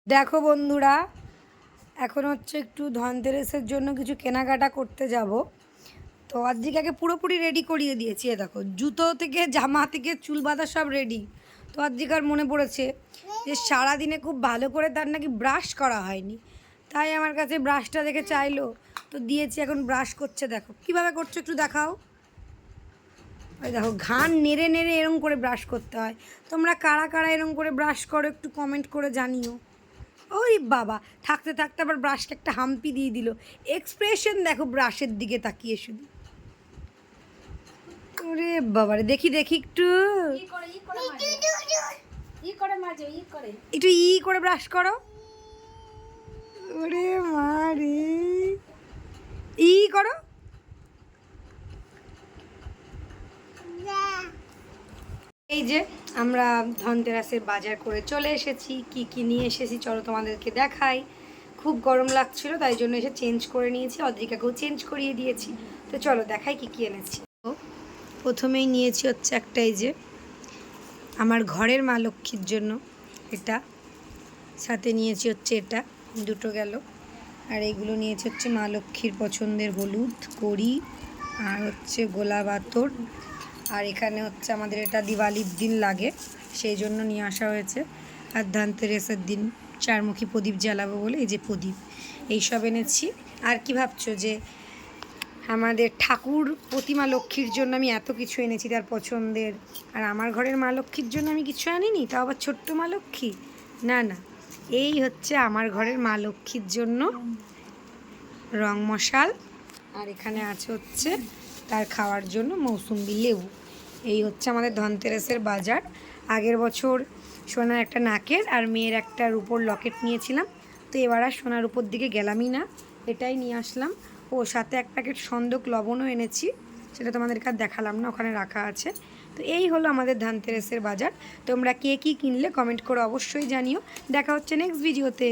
দেখো বন্ধুরা, এখন হচ্ছে একটু ধনতেরাসের জন্য কিছু কেনাকাটা করতে যাব। তো আজকে পুরোপুরি রেডি করিয়ে দিয়েছি। দেখো, জুতো থেকে জামা থেকে চুল বাঁধা সব রেডি। তো আজকের মনে পড়েছে যে সারাদিনে খুব ভালো করে তার নাকি ব্রাশ করা হয়নি, তাই আমার কাছে ব্রাশটা দেখে চাইলো, তো দিয়েছি। এখন ব্রাশ করছে, দেখো কিভাবে করছো একটু দেখাও। ওই দেখো, ঘান নেড়ে নেড়ে এরম করে ব্রাশ করতে হয়। তোমরা কারা কারা এরম করে ব্রাশ করো একটু কমেন্ট করে জানিও। ওই বাবা, থাকতে থাকতে আবার ব্রাশকে একটা হাম্পি দিয়ে দিল। এক্সপ্রেশন দেখো ব্রাশের দিকে তাকিয়ে শুধু। ওরে বাবারে, দেখি দেখি একটু একটু করে ব্রাশ করো। ওরে মা রে, করো। এই যে আমরা ধনতেরাসের বাজার করে চলে এসেছি। কি কি নিয়ে এসেছি চলো তোমাদেরকে দেখাই। খুব গরম লাগছিল, তাই জন্য এসে চেঞ্জ করে নিয়েছি, অদ্রিকাকেও চেঞ্জ করিয়ে দিয়েছি। তো চলো দেখাই কি কি এনেছি। তো প্রথমেই নিয়েছি হচ্ছে একটা, এই যে আমার ঘরের মা লক্ষ্মীর জন্য এটা, সাথে নিয়েছি হচ্ছে এটা, দুটো গেল। আর এইগুলো নিয়েছি হচ্ছে মা লক্ষ্মীর পছন্দের হলুদ কড়ি আর হচ্ছে গোলাপ আতর। আর এখানে হচ্ছে আমাদের এটা দিওয়ালির দিন লাগে, সেই জন্য নিয়ে আসা হয়েছে। আর ধনতেরাসের দিন চারমুখী প্রদীপ জ্বালাবো বলে এই যে প্রদীপ, এইসব এনেছি। আর কি ভাবছো যে আমাদের ঠাকুর প্রতিমা লক্ষ্মীর জন্য আমি এত কিছু এনেছি তার পছন্দের, আর আমার ঘরের মা লক্ষ্মীর জন্য আমি কিছু আনিনি, তাও আবার ছোট্ট মা লক্ষ্মী? না না, এই হচ্ছে আমার ঘরের মা লক্ষ্মীর জন্য রং মশাল। আর এখানে আছে হচ্ছে তার খাওয়ার জন্য মৌসুম্বি লেবু। এই হচ্ছে আমাদের ধনতেরাসের বাজার। আগের বছর সোনার একটা নাকের আর মেয়ের একটা রূপোর লকেট নিয়েছিলাম, তো এবার আর সোনার উপর দিকে গেলামই না, এটাই নিয়ে আসলাম। ও সাথে এক প্যাকেট সন্দক লবণও এনেছি, সেটা তোমাদেরকে আর দেখালাম না, ওখানে রাখা আছে। তো এই হলো আমাদের ধনতেরাসের বাজার। তোমরা কে কী কিনলে কমেন্ট করে অবশ্যই জানিও। দেখা হচ্ছে নেক্সট ভিডিওতে।